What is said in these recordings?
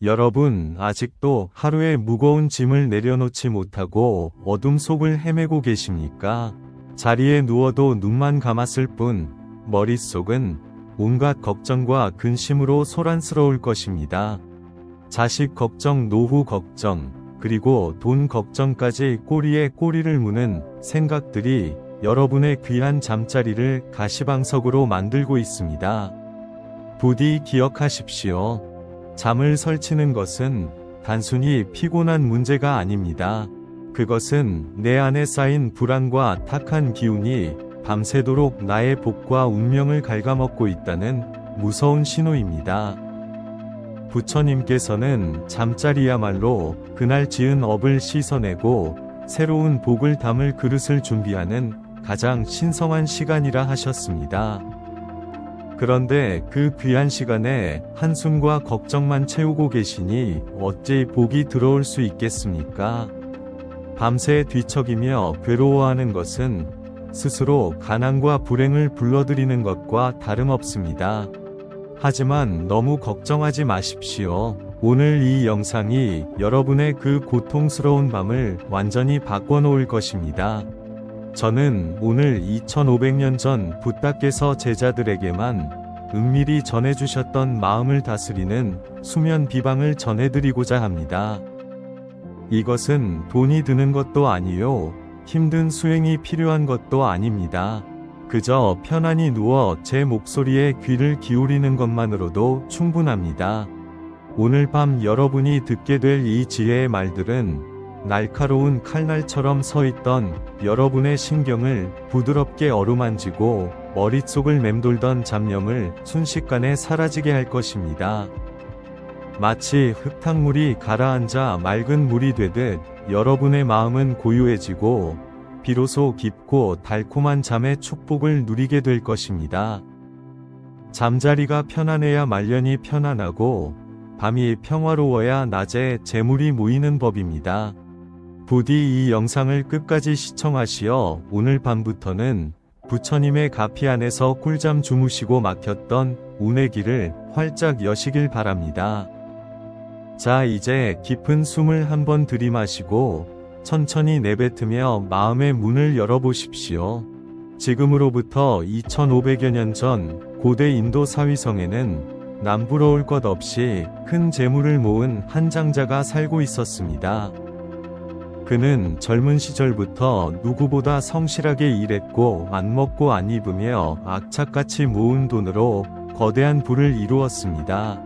여러분, 아직도 하루의 무거운 짐을 내려놓지 못하고 어둠 속을 헤매고 계십니까? 자리에 누워도 눈만 감았을 뿐 머릿속은 온갖 걱정과 근심으로 소란스러울 것입니다. 자식 걱정, 노후 걱정, 그리고 돈 걱정까지 꼬리에 꼬리를 무는 생각들이 여러분의 귀한 잠자리를 가시방석으로 만들고 있습니다. 부디 기억하십시오. 잠을 설치는 것은 단순히 피곤한 문제가 아닙니다. 그것은 내 안에 쌓인 불안과 탁한 기운이 밤새도록 나의 복과 운명을 갉아먹고 있다는 무서운 신호입니다. 부처님께서는 잠자리야말로 그날 지은 업을 씻어내고 새로운 복을 담을 그릇을 준비하는 가장 신성한 시간이라 하셨습니다. 그런데 그 귀한 시간에 한숨과 걱정만 채우고 계시니 어찌 복이 들어올 수 있겠습니까? 밤새 뒤척이며 괴로워하는 것은 스스로 가난과 불행을 불러들이는 것과 다름없습니다. 하지만 너무 걱정하지 마십시오. 오늘 이 영상이 여러분의 그 고통스러운 밤을 완전히 바꿔놓을 것입니다. 저는 오늘 2500년 전 부다께서 제자들에게만 은밀히 전해주셨던 마음을 다스리는 수면 비방을 전해드리고자 합니다. 이것은 돈이 드는 것도 아니요, 힘든 수행이 필요한 것도 아닙니다. 그저 편안히 누워 제 목소리에 귀를 기울이는 것만으로도 충분합니다. 오늘 밤 여러분이 듣게 될 이 지혜의 말들은 날카로운 칼날처럼 서있던 여러분의 신경을 부드럽게 어루만지고 머릿속을 맴돌던 잡념을 순식간에 사라지게 할 것입니다. 마치 흙탕물이 가라앉아 맑은 물이 되듯 여러분의 마음은 고요해지고 비로소 깊고 달콤한 잠의 축복을 누리게 될 것입니다. 잠자리가 편안해야 말년이 편안하고 밤이 평화로워야 낮에 재물이 모이는 법입니다. 부디 이 영상을 끝까지 시청하시어 오늘 밤부터는 부처님의 가피 안에서 꿀잠 주무시고 막혔던 운의 길을 활짝 여시길 바랍니다. 자, 이제 깊은 숨을 한번 들이마시고 천천히 내뱉으며 마음의 문을 열어보십시오. 지금으로부터 2500여 년 전 고대 인도 사위성에는 남부러울 것 없이 큰 재물을 모은 한 장자가 살고 있었습니다. 그는 젊은 시절부터 누구보다 성실하게 일했고 안 먹고 안 입으며 악착같이 모은 돈으로 거대한 부를 이루었습니다.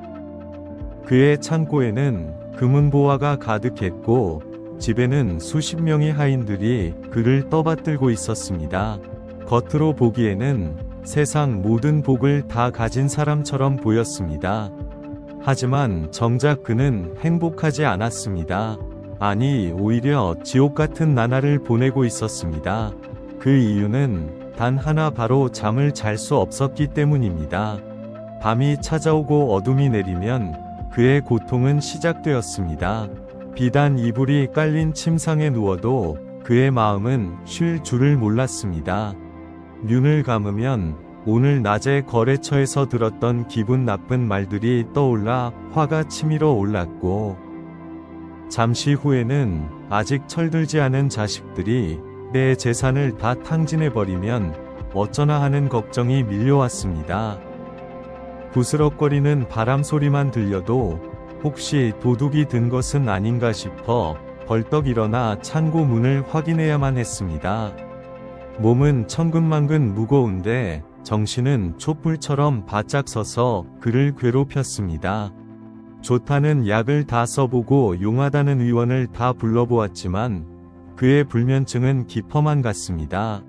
그의 창고에는 금은보화가 가득했고 집에는 수십 명의 하인들이 그를 떠받들고 있었습니다. 겉으로 보기에는 세상 모든 복을 다 가진 사람처럼 보였습니다. 하지만 정작 그는 행복하지 않았습니다. 아니, 오히려 지옥 같은 나날을 보내고 있었습니다. 그 이유는 단 하나, 바로 잠을 잘 수 없었기 때문입니다. 밤이 찾아오고 어둠이 내리면 그의 고통은 시작되었습니다. 비단 이불이 깔린 침상에 누워도 그의 마음은 쉴 줄을 몰랐습니다. 눈을 감으면 오늘 낮에 거래처에서 들었던 기분 나쁜 말들이 떠올라 화가 치밀어 올랐고, 잠시 후에는 아직 철들지 않은 자식들이 내 재산을 다 탕진해버리면 어쩌나 하는 걱정이 밀려왔습니다. 부스럭거리는 바람 소리만 들려도 혹시 도둑이 든 것은 아닌가 싶어 벌떡 일어나 창고 문을 확인해야만 했습니다. 몸은 천근만근 무거운데 정신은 촛불처럼 바짝 서서 그를 괴롭혔습니다. 좋다는 약을 다 써보고 용하다는 의원을 다 불러보았지만 그의 불면증은 깊어만 갔습니다.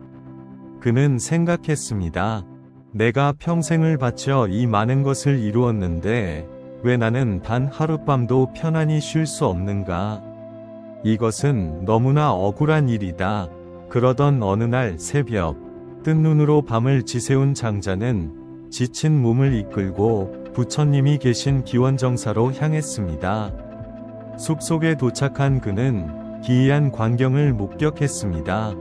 그는 생각했습니다. 내가 평생을 바쳐 이 많은 것을 이루었는데 왜 나는 단 하룻밤도 편안히 쉴 수 없는가? 이것은 너무나 억울한 일이다. 그러던 어느 날 새벽, 뜬 눈으로 밤을 지새운 장자는 지친 몸을 이끌고 부처님이 계신 기원정사로 향했습니다. 숲속에 도착한 그는 기이한 광경을 목격했습니다.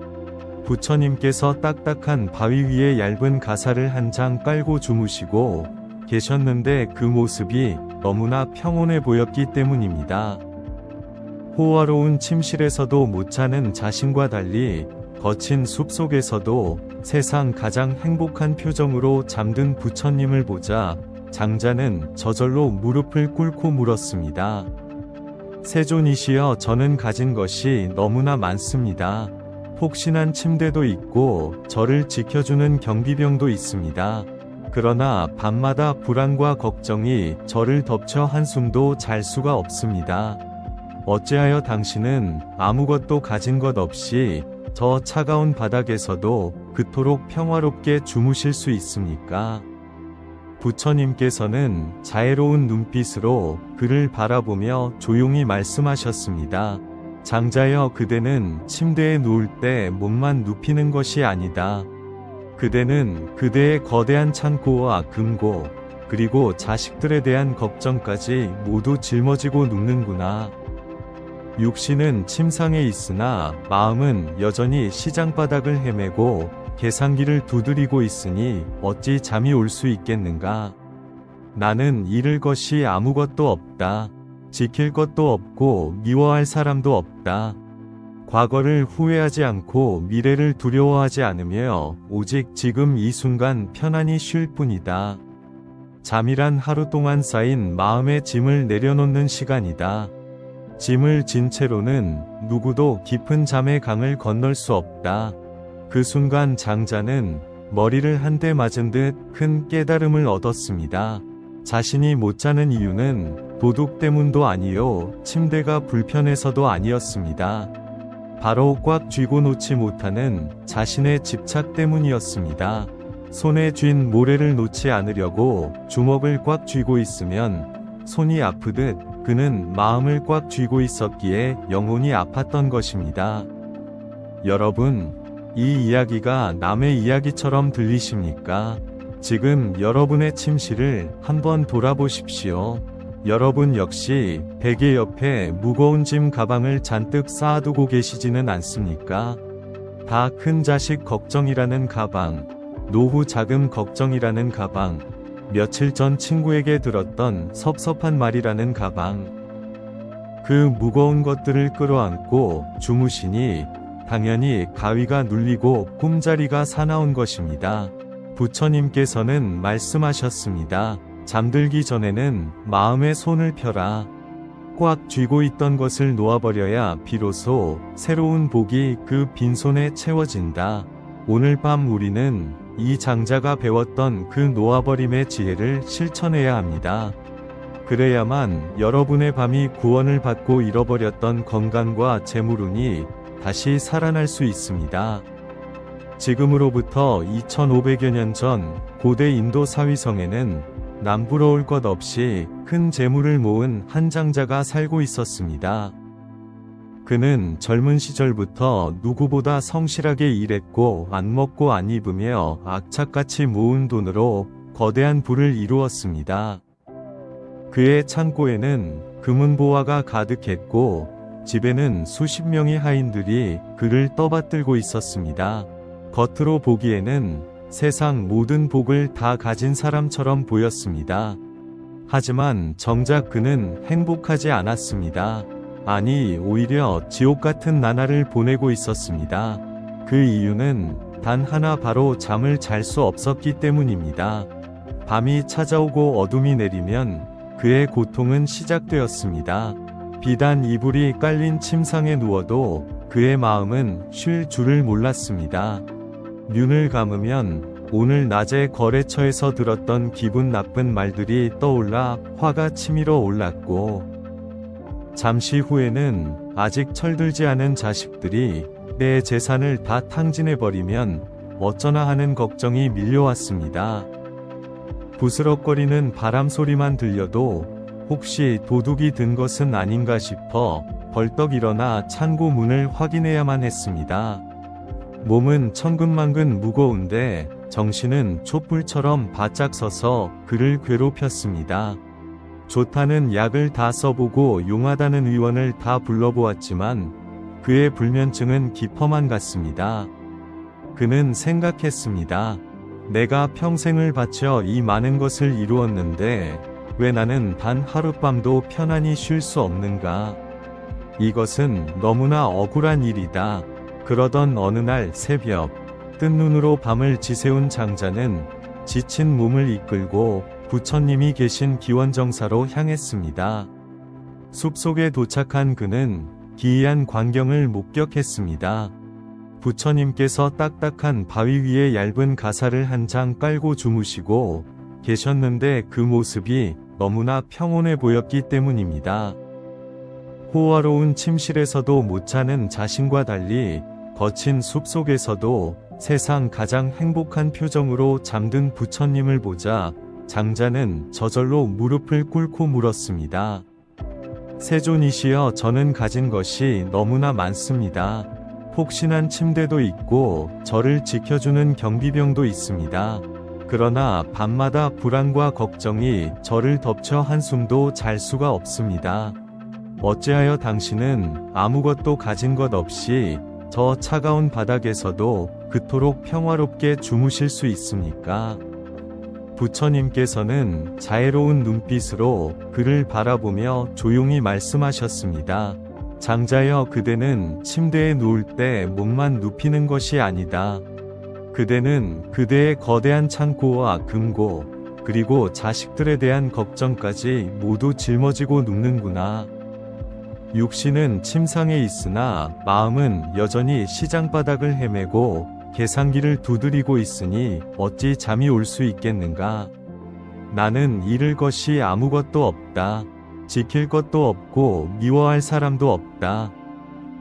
부처님께서 딱딱한 바위 위에 얇은 가사를 한 장 깔고 주무시고 계셨는데 그 모습이 너무나 평온해 보였기 때문입니다. 호화로운 침실에서도 못 자는 자신과 달리 거친 숲속에서도 세상 가장 행복한 표정으로 잠든 부처님을 보자 장자는 저절로 무릎을 꿇고 물었습니다. 세존이시여, 저는 가진 것이 너무나 많습니다. 폭신한 침대도 있고 저를 지켜주는 경비병도 있습니다. 그러나 밤마다 불안과 걱정이 저를 덮쳐 한숨도 잘 수가 없습니다. 어찌하여 당신은 아무것도 가진 것 없이 저 차가운 바닥에서도 그토록 평화롭게 주무실 수 있습니까? 부처님께서는 자애로운 눈빛으로 그를 바라보며 조용히 말씀하셨습니다. 장자여, 그대는 침대에 누울 때 몸만 눕히는 것이 아니다. 그대는 그대의 거대한 창고와 금고, 그리고 자식들에 대한 걱정까지 모두 짊어지고 눕는구나. 육신은 침상에 있으나 마음은 여전히 시장바닥을 헤매고 계산기를 두드리고 있으니 어찌 잠이 올 수 있겠는가. 나는 잃을 것이 아무것도 없다. 지킬 것도 없고 미워할 사람도 없다. 과거를 후회하지 않고 미래를 두려워하지 않으며 오직 지금 이 순간 편안히 쉴 뿐이다. 잠이란 하루 동안 쌓인 마음의 짐을 내려놓는 시간이다. 짐을 진 채로는 누구도 깊은 잠의 강을 건널 수 없다. 그 순간 장자는 머리를 한 대 맞은 듯 큰 깨달음을 얻었습니다. 자신이 못 자는 이유는 도둑 때문도 아니요, 침대가 불편해서도 아니었습니다. 바로 꽉 쥐고 놓지 못하는 자신의 집착 때문이었습니다. 손에 쥔 모래를 놓지 않으려고 주먹을 꽉 쥐고 있으면 손이 아프듯 그는 마음을 꽉 쥐고 있었기에 영혼이 아팠던 것입니다. 여러분, 이 이야기가 남의 이야기처럼 들리십니까? 지금 여러분의 침실을 한번 돌아보십시오. 여러분 역시 베개 옆에 무거운 짐 가방을 잔뜩 쌓아두고 계시지는 않습니까? 다 큰 자식 걱정이라는 가방, 노후 자금 걱정이라는 가방, 며칠 전 친구에게 들었던 섭섭한 말이라는 가방. 그 무거운 것들을 끌어안고 주무시니 당연히 가위가 눌리고 꿈자리가 사나운 것입니다. 부처님께서는 말씀하셨습니다. 잠들기 전에는 마음의 손을 펴라. 꽉 쥐고 있던 것을 놓아버려야 비로소 새로운 복이 그 빈손에 채워진다. 오늘 밤 우리는 이 장자가 배웠던 그 놓아버림의 지혜를 실천해야 합니다. 그래야만 여러분의 밤이 구원을 받고 잃어버렸던 건강과 재물운이 다시 살아날 수 있습니다. 지금으로부터 2500여 년 전 고대 인도 사위성에는 남부러울 것 없이 큰 재물을 모은 한 장자가 살고 있었습니다. 그는 젊은 시절부터 누구보다 성실하게 일했고 안 먹고 안 입으며 악착같이 모은 돈으로 거대한 부를 이루었습니다. 그의 창고에는 금은보화가 가득했고 집에는 수십 명의 하인들이 그를 떠받들고 있었습니다. 겉으로 보기에는 세상 모든 복을 다 가진 사람처럼 보였습니다. 하지만 정작 그는 행복하지 않았습니다. 아니, 오히려 지옥 같은 나날을 보내고 있었습니다. 그 이유는 단 하나, 바로 잠을 잘 수 없었기 때문입니다. 밤이 찾아오고 어둠이 내리면 그의 고통은 시작되었습니다. 비단 이불이 깔린 침상에 누워도 그의 마음은 쉴 줄을 몰랐습니다. 눈을 감으면 오늘 낮에 거래처에서 들었던 기분 나쁜 말들이 떠올라 화가 치밀어 올랐고, 잠시 후에는 아직 철들지 않은 자식들이 내 재산을 다 탕진해버리면 어쩌나 하는 걱정이 밀려왔습니다. 부스럭거리는 바람 소리만 들려도 혹시 도둑이 든 것은 아닌가 싶어 벌떡 일어나 창고 문을 확인해야만 했습니다. 몸은 천근만근 무거운데 정신은 촛불처럼 바짝 서서 그를 괴롭혔습니다. 좋다는 약을 다 써보고 용하다는 의원을 다 불러보았지만 그의 불면증은 깊어만 갔습니다. 그는 생각했습니다. 내가 평생을 바쳐 이 많은 것을 이루었는데 왜 나는 단 하룻밤도 편안히 쉴 수 없는가? 이것은 너무나 억울한 일이다. 그러던 어느 날 새벽, 뜬 눈으로 밤을 지새운 장자는 지친 몸을 이끌고 부처님이 계신 기원정사로 향했습니다. 숲속에 도착한 그는 기이한 광경을 목격했습니다. 부처님께서 딱딱한 바위 위에 얇은 가사를 한 장 깔고 주무시고 계셨는데 그 모습이 너무나 평온해 보였기 때문입니다. 호화로운 침실에서도 못 자는 자신과 달리 거친 숲속에서도 세상 가장 행복한 표정으로 잠든 부처님을 보자 장자는 저절로 무릎을 꿇고 물었습니다. 세존이시여, 저는 가진 것이 너무나 많습니다. 폭신한 침대도 있고 저를 지켜주는 경비병도 있습니다. 그러나 밤마다 불안과 걱정이 저를 덮쳐 한숨도 잘 수가 없습니다. 어찌하여 당신은 아무것도 가진 것 없이 저 차가운 바닥에서도 그토록 평화롭게 주무실 수 있습니까? 부처님께서는 자애로운 눈빛으로 그를 바라보며 조용히 말씀하셨습니다. 장자여, 그대는 침대에 누울 때 몸만 눕히는 것이 아니다. 그대는 그대의 거대한 창고와 금고, 그리고 자식들에 대한 걱정까지 모두 짊어지고 눕는구나. 육신은 침상에 있으나 마음은 여전히 시장바닥을 헤매고 계산기를 두드리고 있으니 어찌 잠이 올 수 있겠는가? 나는 잃을 것이 아무것도 없다. 지킬 것도 없고 미워할 사람도 없다.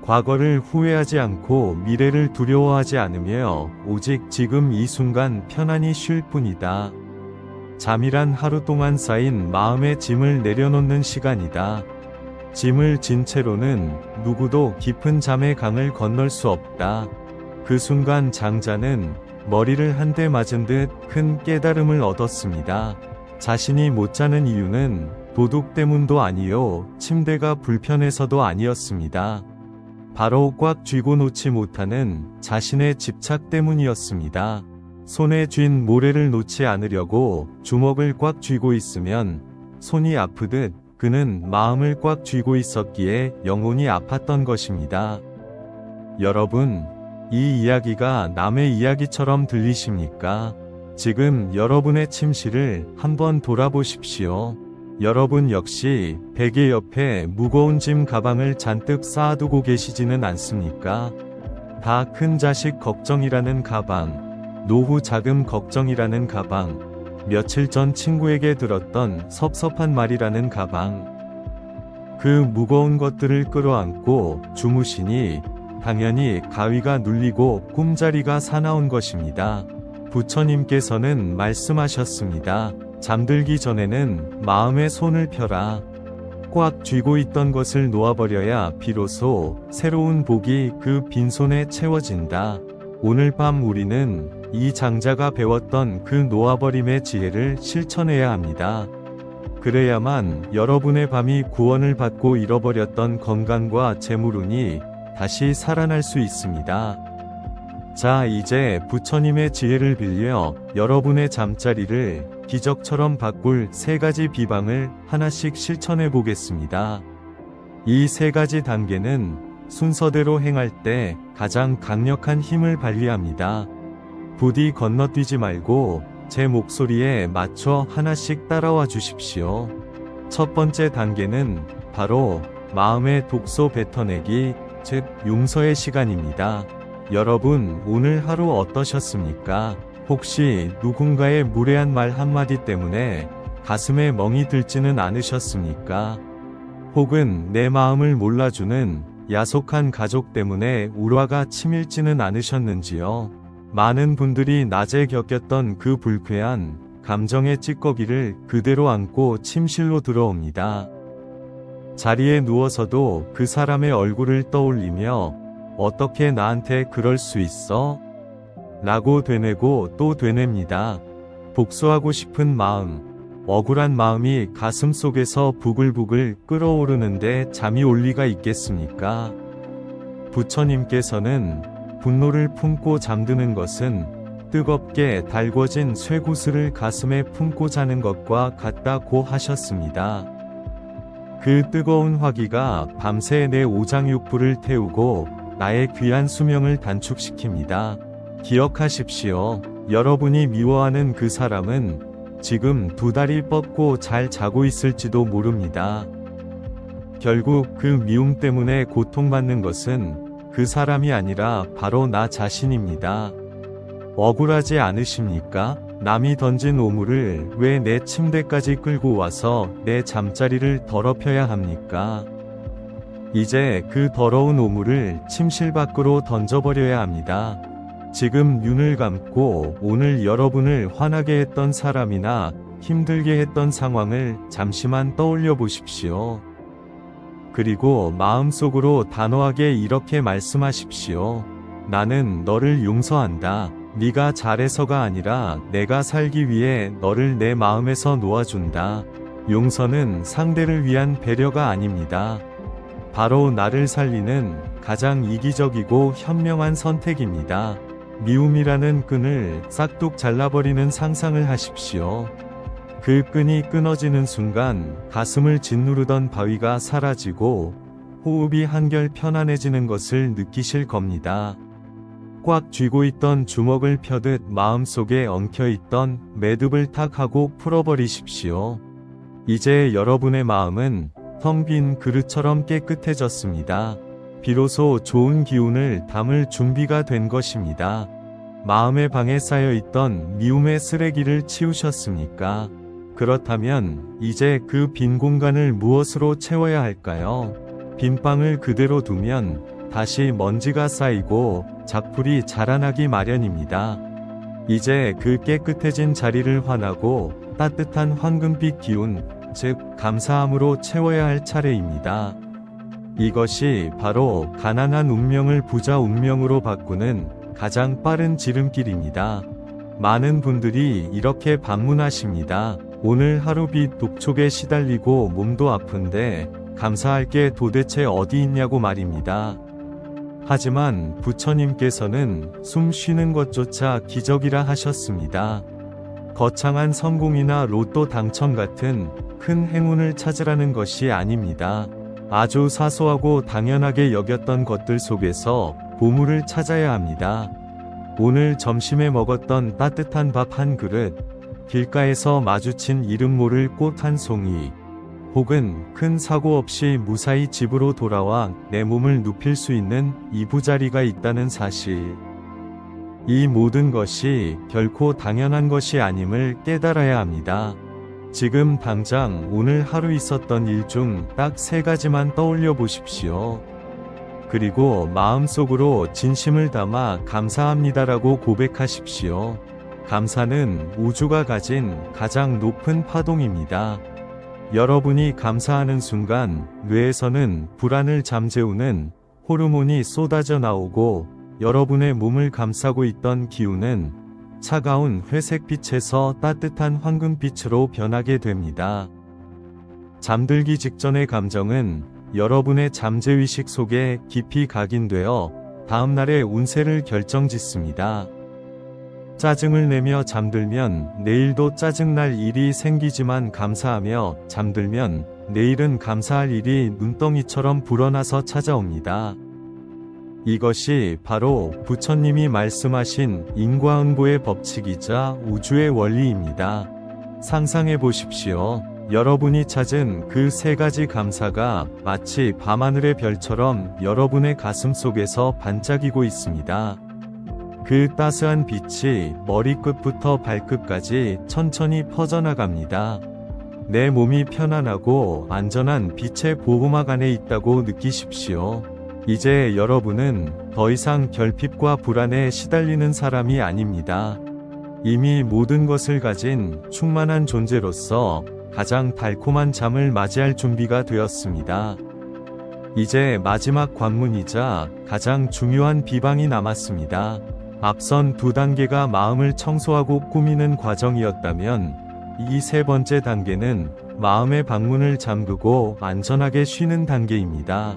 과거를 후회하지 않고 미래를 두려워하지 않으며 오직 지금 이 순간 편안히 쉴 뿐이다. 잠이란 하루 동안 쌓인 마음의 짐을 내려놓는 시간이다. 짐을 진 채로는 누구도 깊은 잠의 강을 건널 수 없다. 그 순간 장자는 머리를 한 대 맞은 듯 큰 깨달음을 얻었습니다. 자신이 못 자는 이유는 도둑 때문도 아니요, 침대가 불편해서도 아니었습니다. 바로 꽉 쥐고 놓지 못하는 자신의 집착 때문이었습니다. 손에 쥔 모래를 놓지 않으려고 주먹을 꽉 쥐고 있으면 손이 아프듯 그는 마음을 꽉 쥐고 있었기에 영혼이 아팠던 것입니다. 여러분, 이 이야기가 남의 이야기처럼 들리십니까? 지금 여러분의 침실을 한번 돌아보십시오. 여러분 역시 베개 옆에 무거운 짐 가방을 잔뜩 쌓아두고 계시지는 않습니까? 다 큰 자식 걱정이라는 가방, 노후 자금 걱정이라는 가방, 며칠 전 친구에게 들었던 섭섭한 말이라는 가방. 그 무거운 것들을 끌어안고 주무시니 당연히 가위가 눌리고 꿈자리가 사나운 것입니다. 부처님께서는 말씀하셨습니다. 잠들기 전에는 마음의 손을 펴라. 꽉 쥐고 있던 것을 놓아버려야 비로소 새로운 복이 그 빈손에 채워진다. 오늘 밤 우리는 이 장자가 배웠던 그 놓아버림의 지혜를 실천해야 합니다. 그래야만 여러분의 밤이 구원을 받고 잃어버렸던 건강과 재물운이 다시 살아날 수 있습니다. 자, 이제 부처님의 지혜를 빌려 여러분의 잠자리를 기적처럼 바꿀 3가지 비방을 하나씩 실천해 보겠습니다. 이 3가지 단계는 순서대로 행할 때 가장 강력한 힘을 발휘합니다. 부디 건너뛰지 말고 제 목소리에 맞춰 하나씩 따라와 주십시오. 첫 번째 단계는 바로 마음의 독소 뱉어내기, 즉 용서의 시간입니다. 여러분, 오늘 하루 어떠셨습니까? 혹시 누군가의 무례한 말 한마디 때문에 가슴에 멍이 들지는 않으셨습니까? 혹은 내 마음을 몰라주는 야속한 가족 때문에 울화가 치밀지는 않으셨는지요? 많은 분들이 낮에 겪었던 그 불쾌한 감정의 찌꺼기를 그대로 안고 침실로 들어옵니다. 자리에 누워서도 그 사람의 얼굴을 떠올리며 어떻게 나한테 그럴 수 있어? 라고 되뇌고 또 되뇌입니다. 복수하고 싶은 마음, 억울한 마음이 가슴 속에서 부글부글 끓어오르는데 잠이 올 리가 있겠습니까? 부처님께서는 분노를 품고 잠드는 것은 뜨겁게 달궈진 쇠구슬을 가슴에 품고 자는 것과 같다고 하셨습니다. 그 뜨거운 화기가 밤새 내 오장육부를 태우고 나의 귀한 수명을 단축시킵니다. 기억하십시오. 여러분이 미워하는 그 사람은 지금 두 다리 뻗고 잘 자고 있을지도 모릅니다. 결국 그 미움 때문에 고통받는 것은 그 사람이 아니라 바로 나 자신입니다. 억울하지 않으십니까? 남이 던진 오물을 왜 내 침대까지 끌고 와서 내 잠자리를 더럽혀야 합니까? 이제 그 더러운 오물을 침실 밖으로 던져버려야 합니다. 지금 눈을 감고 오늘 여러분을 화나게 했던 사람이나 힘들게 했던 상황을 잠시만 떠올려 보십시오. 그리고 마음속으로 단호하게 이렇게 말씀하십시오. 나는 너를 용서한다. 네가 잘해서가 아니라 내가 살기 위해 너를 내 마음에서 놓아준다. 용서는 상대를 위한 배려가 아닙니다. 바로 나를 살리는 가장 이기적이고 현명한 선택입니다. 미움이라는 끈을 싹둑 잘라버리는 상상을 하십시오. 그 끈이 끊어지는 순간 가슴을 짓누르던 바위가 사라지고 호흡이 한결 편안해지는 것을 느끼실 겁니다. 꽉 쥐고 있던 주먹을 펴듯 마음속에 엉켜있던 매듭을 탁 하고 풀어버리십시오. 이제 여러분의 마음은 텅 빈 그릇처럼 깨끗해졌습니다. 비로소 좋은 기운을 담을 준비가 된 것입니다. 마음의 방에 쌓여있던 미움의 쓰레기를 치우셨습니까? 그렇다면 이제 그 빈 공간을 무엇으로 채워야 할까요? 빈 방을 그대로 두면 다시 먼지가 쌓이고 작풀이 자라나기 마련입니다. 이제 그 깨끗해진 자리를 환하고 따뜻한 황금빛 기운, 즉 감사함으로 채워야 할 차례입니다. 이것이 바로 가난한 운명을 부자 운명으로 바꾸는 가장 빠른 지름길입니다. 많은 분들이 이렇게 반문하십니다. 오늘 하루 빚 독촉에 시달리고 몸도 아픈데 감사할 게 도대체 어디 있냐고 말입니다. 하지만 부처님께서는 숨 쉬는 것조차 기적이라 하셨습니다. 거창한 성공이나 로또 당첨 같은 큰 행운을 찾으라는 것이 아닙니다. 아주 사소하고 당연하게 여겼던 것들 속에서 보물을 찾아야 합니다. 오늘 점심에 먹었던 따뜻한 밥 한 그릇, 길가에서 마주친 이름 모를 꽃 한 송이, 혹은 큰 사고 없이 무사히 집으로 돌아와 내 몸을 눕힐 수 있는 이부자리가 있다는 사실. 이 모든 것이 결코 당연한 것이 아님을 깨달아야 합니다. 지금 당장 오늘 하루 있었던 일 중 딱 3가지만 떠올려 보십시오. 그리고 마음속으로 진심을 담아 감사합니다라고 고백하십시오. 감사는 우주가 가진 가장 높은 파동입니다. 여러분이 감사하는 순간 뇌에서는 불안을 잠재우는 호르몬이 쏟아져 나오고 여러분의 몸을 감싸고 있던 기운은 차가운 회색빛에서 따뜻한 황금빛으로 변하게 됩니다. 잠들기 직전의 감정은 여러분의 잠재의식 속에 깊이 각인되어 다음날의 운세를 결정짓습니다. 짜증을 내며 잠들면 내일도 짜증날 일이 생기지만 감사하며 잠들면 내일은 감사할 일이 눈덩이처럼 불어나서 찾아옵니다. 이것이 바로 부처님이 말씀하신 인과응보의 법칙이자 우주의 원리입니다. 상상해 보십시오. 여러분이 찾은 그 3가지 감사가 마치 밤하늘의 별처럼 여러분의 가슴 속에서 반짝이고 있습니다. 그 따스한 빛이 머리끝부터 발끝까지 천천히 퍼져나갑니다. 내 몸이 편안하고 안전한 빛의 보호막 안에 있다고 느끼십시오. 이제 여러분은 더 이상 결핍과 불안에 시달리는 사람이 아닙니다. 이미 모든 것을 가진 충만한 존재로서 가장 달콤한 잠을 맞이할 준비가 되었습니다. 이제 마지막 관문이자 가장 중요한 비방이 남았습니다. 앞선 2단계가 마음을 청소하고 꾸미는 과정이었다면 이 3번째 단계는 마음의 방문을 잠그고 안전하게 쉬는 단계입니다.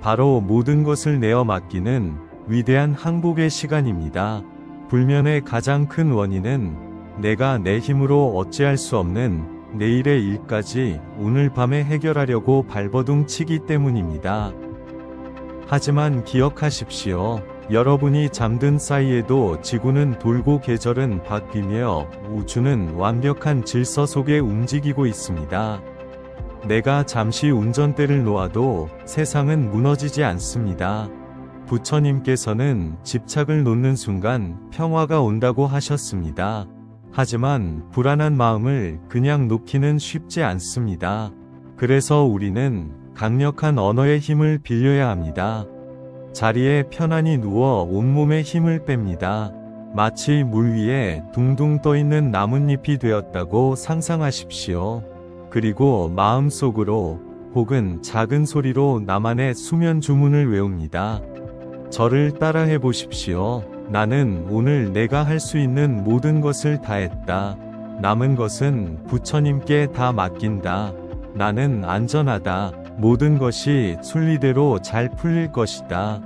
바로 모든 것을 내어 맡기는 위대한 항복의 시간입니다. 불면의 가장 큰 원인은 내가 내 힘으로 어찌할 수 없는 내일의 일까지 오늘 밤에 해결하려고 발버둥 치기 때문입니다. 하지만 기억하십시오. 여러분이 잠든 사이에도 지구는 돌고 계절은 바뀌며 우주는 완벽한 질서 속에 움직이고 있습니다. 내가 잠시 운전대를 놓아도 세상은 무너지지 않습니다. 부처님께서는 집착을 놓는 순간 평화가 온다고 하셨습니다. 하지만 불안한 마음을 그냥 놓기는 쉽지 않습니다. 그래서 우리는 강력한 언어의 힘을 빌려야 합니다. 자리에 편안히 누워 온몸에 힘을 뺍니다. 마치 물 위에 둥둥 떠있는 나뭇잎이 되었다고 상상하십시오. 그리고 마음속으로 혹은 작은 소리로 나만의 수면 주문을 외웁니다. 저를 따라해 보십시오. 나는 오늘 내가 할 수 있는 모든 것을 다했다. 남은 것은 부처님께 다 맡긴다. 나는 안전하다. 모든 것이 순리대로 잘 풀릴 것이다.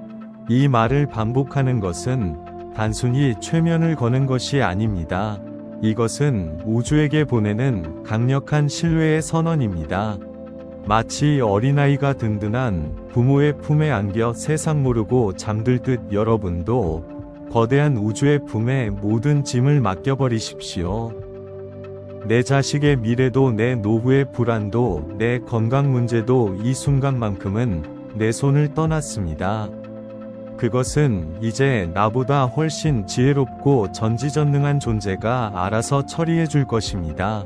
이 말을 반복하는 것은 단순히 최면을 거는 것이 아닙니다. 이것은 우주에게 보내는 강력한 신뢰의 선언입니다. 마치 어린아이가 든든한 부모의 품에 안겨 세상 모르고 잠들듯 여러분도 거대한 우주의 품에 모든 짐을 맡겨버리십시오. 내 자식의 미래도 내 노후의 불안도 내 건강 문제도 이 순간만큼은 내 손을 떠났습니다. 그것은 이제 나보다 훨씬 지혜롭고 전지전능한 존재가 알아서 처리해 줄 것입니다.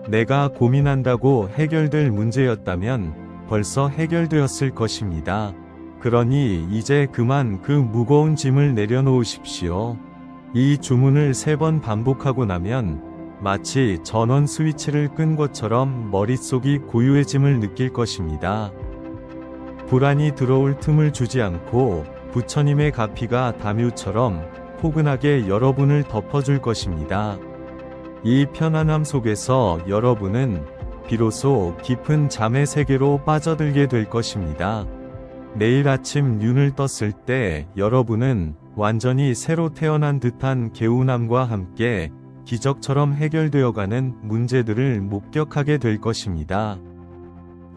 내가 고민한다고 해결될 문제였다면 벌써 해결되었을 것입니다. 그러니 이제 그만 그 무거운 짐을 내려놓으십시오. 이 주문을 3번 반복하고 나면 마치 전원 스위치를 끈 것처럼 머릿속이 고요해짐을 느낄 것입니다. 불안이 들어올 틈을 주지 않고 부처님의 가피가 담요처럼 포근하게 여러분을 덮어줄 것입니다. 이 편안함 속에서 여러분은 비로소 깊은 잠의 세계로 빠져들게 될 것입니다. 내일 아침 눈을 떴을 때 여러분은 완전히 새로 태어난 듯한 개운함과 함께 기적처럼 해결되어가는 문제들을 목격하게 될 것입니다.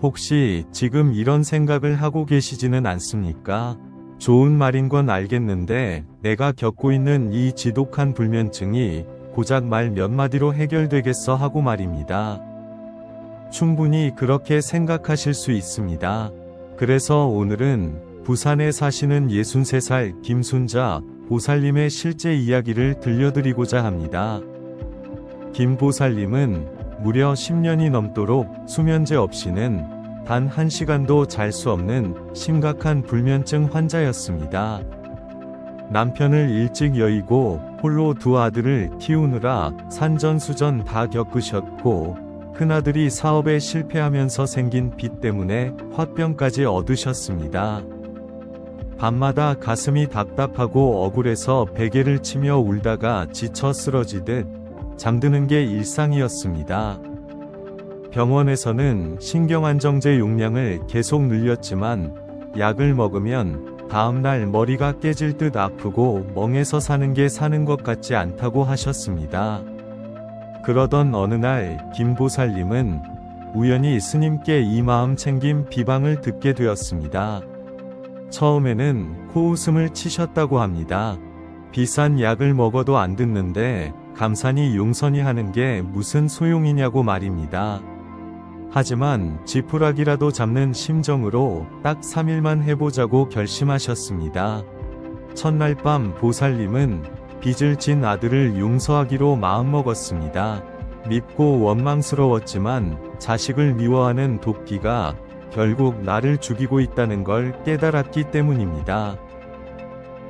혹시 지금 이런 생각을 하고 계시지는 않습니까? 좋은 말인 건 알겠는데 내가 겪고 있는 이 지독한 불면증이 고작 말 몇 마디로 해결되겠어 하고 말입니다. 충분히 그렇게 생각하실 수 있습니다. 그래서 오늘은 부산에 사시는 63살 김순자 보살님의 실제 이야기를 들려드리고자 합니다. 김 보살님은 무려 10년이 넘도록 수면제 없이는 단 1시간도 잘 수 없는 심각한 불면증 환자였습니다. 남편을 일찍 여의고 홀로 2 아들을 키우느라 산전수전 다 겪으셨고 큰아들이 사업에 실패하면서 생긴 빚 때문에 화병까지 얻으셨습니다. 밤마다 가슴이 답답하고 억울해서 베개를 치며 울다가 지쳐 쓰러지듯 잠드는 게 일상이었습니다. 병원에서는 신경안정제 용량을 계속 늘렸지만 약을 먹으면 다음날 머리가 깨질 듯 아프고 멍해서 사는 게 사는 것 같지 않다고 하셨습니다. 그러던 어느 날 김보살님은 우연히 스님께 이 마음 챙김 비방을 듣게 되었습니다. 처음에는 코웃음을 치셨다고 합니다. 비싼 약을 먹어도 안 듣는데 감사니 용선이 하는 게 무슨 소용이냐고 말입니다. 하지만 지푸라기라도 잡는 심정으로 딱 3일만 해보자고 결심하셨습니다. 첫날 밤 보살님은 빚을 진 아들을 용서하기로 마음먹었습니다. 밉고 원망스러웠지만 자식을 미워하는 도끼가 결국 나를 죽이고 있다는 걸 깨달았기 때문입니다.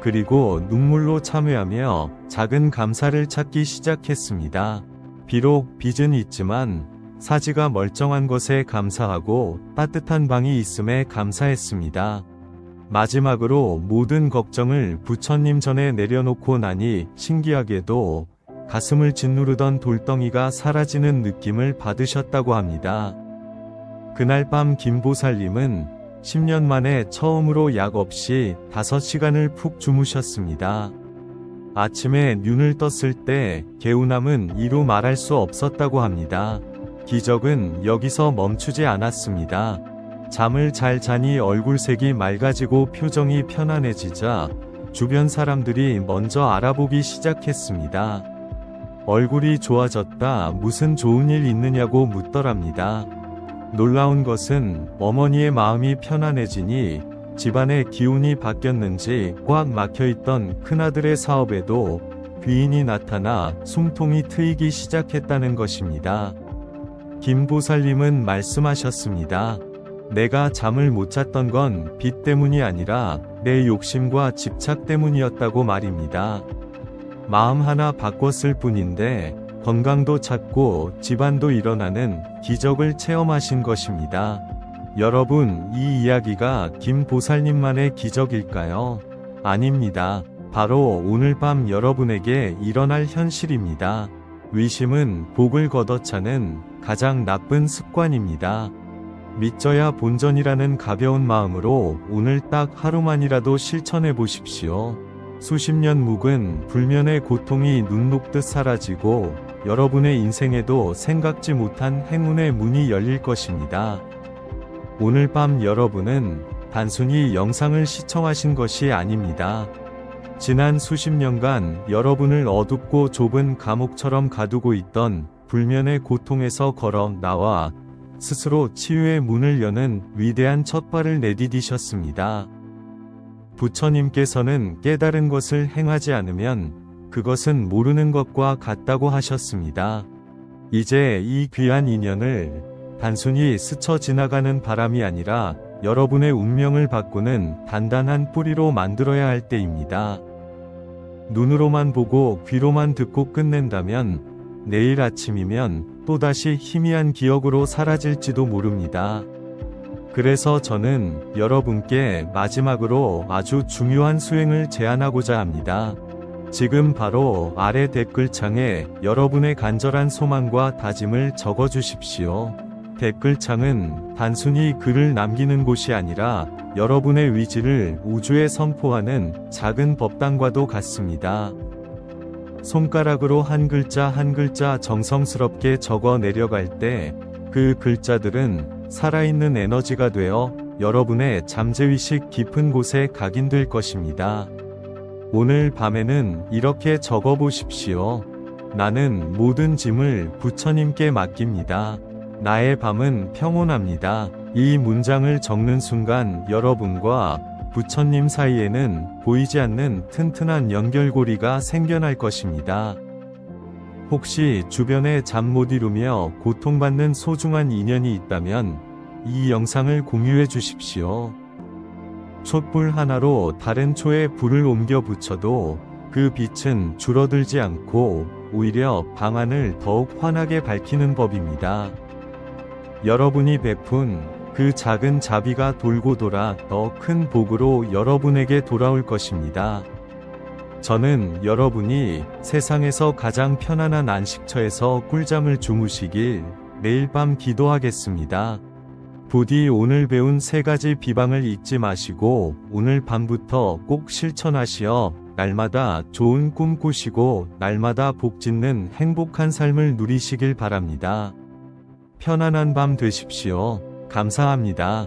그리고 눈물로 참회하며 작은 감사를 찾기 시작했습니다. 비록 빚은 있지만 사지가 멀쩡한 것에 감사하고 따뜻한 방이 있음에 감사했습니다. 마지막으로 모든 걱정을 부처님 전에 내려놓고 나니 신기하게도 가슴을 짓누르던 돌덩이가 사라지는 느낌을 받으셨다고 합니다. 그날 밤 김보살님은 10년 만에 처음으로 약 없이 5시간을 푹 주무셨습니다. 아침에 눈을 떴을 때 개운함은 이루 말할 수 없었다고 합니다. 기적은 여기서 멈추지 않았습니다. 잠을 잘 자니 얼굴색이 맑아지고 표정이 편안해지자 주변 사람들이 먼저 알아보기 시작했습니다. 얼굴이 좋아졌다, 무슨 좋은 일 있느냐고 묻더랍니다. 놀라운 것은 어머니의 마음이 편안해지니 집안의 기운이 바뀌었는지 꽉 막혀있던 큰아들의 사업에도 귀인이 나타나 숨통이 트이기 시작했다는 것입니다. 김 보살님은 말씀하셨습니다. 내가 잠을 못 잤던 건 빚 때문이 아니라 내 욕심과 집착 때문이었다고 말입니다. 마음 하나 바꿨을 뿐인데 건강도 찾고 집안도 일어나는 기적을 체험하신 것입니다. 여러분, 이 이야기가 김 보살님만의 기적일까요? 아닙니다. 바로 오늘 밤 여러분에게 일어날 현실입니다. 위심은 복을 걷어차는 가장 나쁜 습관입니다. 믿져야 본전이라는 가벼운 마음으로 오늘 딱 하루만이라도 실천해 보십시오. 수십 년 묵은 불면의 고통이 눈 녹듯 사라지고 여러분의 인생에도 생각지 못한 행운의 문이 열릴 것입니다. 오늘 밤 여러분은 단순히 영상을 시청하신 것이 아닙니다. 지난 수십 년간 여러분을 어둡고 좁은 감옥처럼 가두고 있던 불면의 고통에서 걸어 나와 스스로 치유의 문을 여는 위대한 첫발을 내디디셨습니다. 부처님께서는 깨달은 것을 행하지 않으면 그것은 모르는 것과 같다고 하셨습니다. 이제 이 귀한 인연을 단순히 스쳐 지나가는 바람이 아니라 여러분의 운명을 바꾸는 단단한 뿌리로 만들어야 할 때입니다. 눈으로만 보고 귀로만 듣고 끝낸다면 내일 아침이면 또다시 희미한 기억으로 사라질지도 모릅니다. 그래서 저는 여러분께 마지막으로 아주 중요한 수행을 제안하고자 합니다. 지금 바로 아래 댓글창에 여러분의 간절한 소망과 다짐을 적어주십시오. 댓글창은 단순히 글을 남기는 곳이 아니라 여러분의 의지를 우주에 선포하는 작은 법당과도 같습니다. 손가락으로 한 글자 한 글자 정성스럽게 적어 내려갈 때 그 글자들은 살아있는 에너지가 되어 여러분의 잠재의식 깊은 곳에 각인될 것입니다. 오늘 밤에는 이렇게 적어 보십시오. 나는 모든 짐을 부처님께 맡깁니다. 나의 밤은 평온합니다. 이 문장을 적는 순간 여러분과 부처님 사이에는 보이지 않는 튼튼한 연결고리가 생겨날 것입니다. 혹시 주변에 잠 못 이루며 고통받는 소중한 인연이 있다면 이 영상을 공유해 주십시오. 촛불 하나로 다른 초에 불을 옮겨 붙여도 그 빛은 줄어들지 않고 오히려 방안을 더욱 환하게 밝히는 법입니다. 여러분이 베푼 그 작은 자비가 돌고 돌아 더 큰 복으로 여러분에게 돌아올 것입니다. 저는 여러분이 세상에서 가장 편안한 안식처에서 꿀잠을 주무시길 매일 밤 기도하겠습니다. 부디 오늘 배운 3가지 비방을 잊지 마시고 오늘 밤부터 꼭 실천하시어 날마다 좋은 꿈 꾸시고 날마다 복 짓는 행복한 삶을 누리시길 바랍니다. 편안한 밤 되십시오. 감사합니다.